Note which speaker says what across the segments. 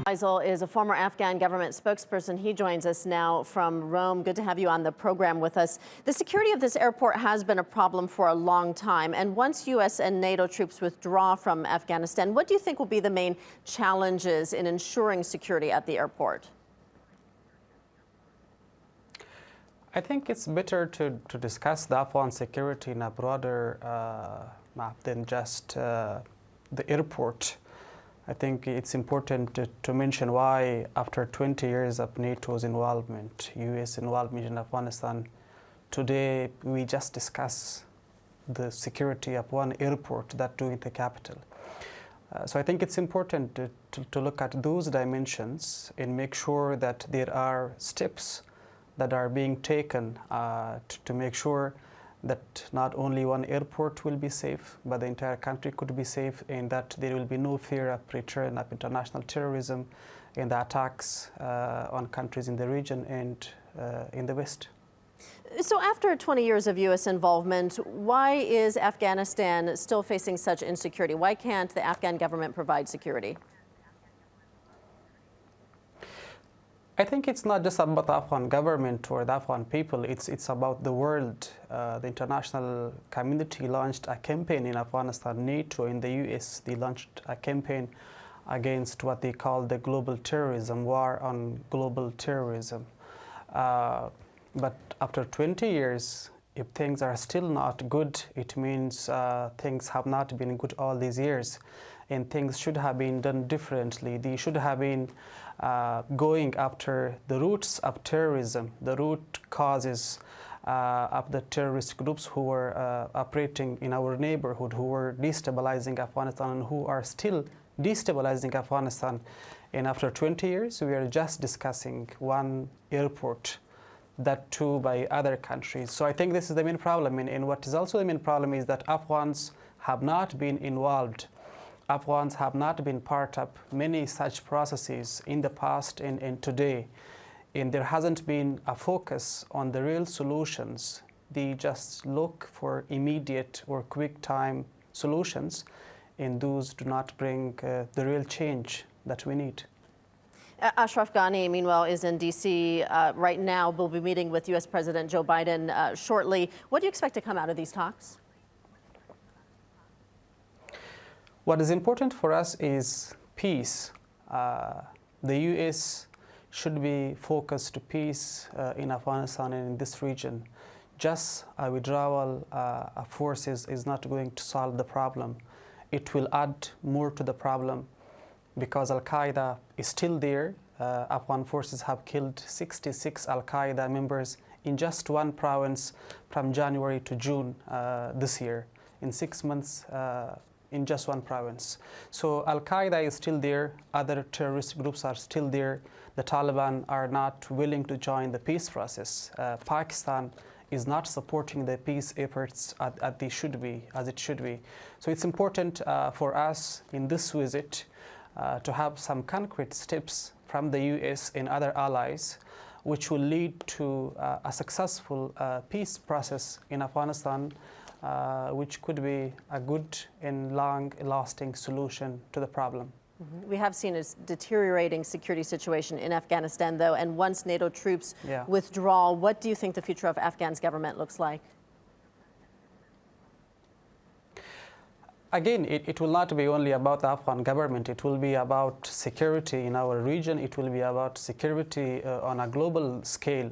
Speaker 1: Faisal is a former Afghan government spokesperson. He joins us now from Rome. Good to have you on the program with us. The security of this airport has been a problem for a long time. And once US and NATO troops withdraw from Afghanistan, what do you think will be the main challenges in ensuring security at the airport?
Speaker 2: I think it's better to discuss the Afghan security in a broader map than just the airport. I think it's important to mention why, after 20 years of NATO's involvement, US involvement in Afghanistan, today we just discuss the security of one airport, that too in the capital. So I think it's important to look at those dimensions and make sure that there are steps that are being taken to make sure that not only one airport will be safe, but the entire country could be safe, and that there will be no fear of return of international terrorism and the attacks on countries in the region and in the West.
Speaker 1: So after 20 years of U.S. involvement, why is Afghanistan still facing such insecurity? Why can't the Afghan government provide security?
Speaker 2: I think it's not just about the Afghan government or the Afghan people, it's about the world. The international community launched a campaign in Afghanistan. NATO in the US, they launched a campaign against what they call the global terrorism, war on global terrorism. But after 20 years, if things are still not good, it means things have not been good all these years, and things should have been done differently. They should have been going after the roots of terrorism, the root causes of the terrorist groups who were operating in our neighborhood, who were destabilizing Afghanistan and who are still destabilizing Afghanistan. And after 20 years, we are just discussing one airport, that too by other countries. So I think this is the main problem. And what is also the main problem is that Afghans have not been involved. Afghans have not been part of many such processes in the past and today. And there hasn't been a focus on the real solutions. They just look for immediate or quick time solutions, and those do not bring the real change that we need.
Speaker 1: Ashraf Ghani, meanwhile, is in D.C. Right now. We'll be meeting with U.S. President Joe Biden shortly. What do you expect to come out of these talks?
Speaker 2: What is important for us is peace. The U.S. should be focused to peace in Afghanistan and in this region. Just a withdrawal of forces is not going to solve the problem. It will add more to the problem because Al-Qaeda is still there. Afghan forces have killed 66 Al-Qaeda members in just one province from January to June this year, in 6 months. In just one province. So Al-Qaeda is still there, other terrorist groups are still there. The Taliban are not willing to join the peace process. Pakistan is not supporting the peace efforts as it should be. So it's important for us in this visit to have some concrete steps from the US and other allies which will lead to a successful peace process in Afghanistan, which could be a good and long-lasting solution to the problem.
Speaker 1: We have seen a deteriorating security situation in Afghanistan, though, and once NATO troops withdraw, what do you think the future of Afghan's government looks like?
Speaker 2: Again, it will not be only about the Afghan government. It will be about security in our region. It will be about security on a global scale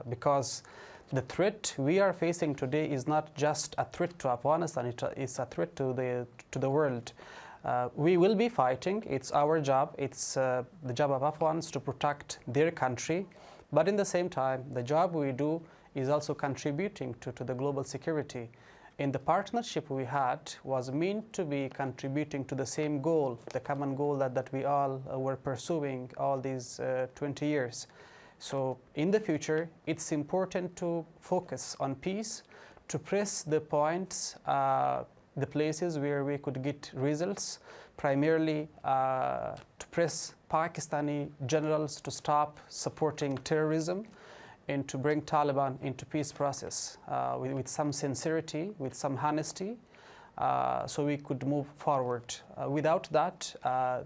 Speaker 2: because the threat we are facing today is not just a threat to Afghanistan, it's a threat to the world. We will be fighting, it's our job, it's the job of Afghans to protect their country, but in the same time, the job we do is also contributing to the global security. And the partnership we had was meant to be contributing to the same goal, the common goal that we all were pursuing all these 20 years. So in the future, it's important to focus on peace, to press the points, the places where we could get results, primarily to press Pakistani generals to stop supporting terrorism and to bring Taliban into peace process with some sincerity, with some honesty, so we could move forward. Without that,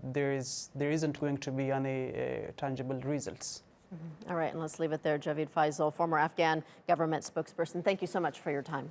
Speaker 2: there isn't going to be any tangible results.
Speaker 1: All right, and let's leave it there. Javid Faisal, former Afghan government spokesperson, thank you so much for your time.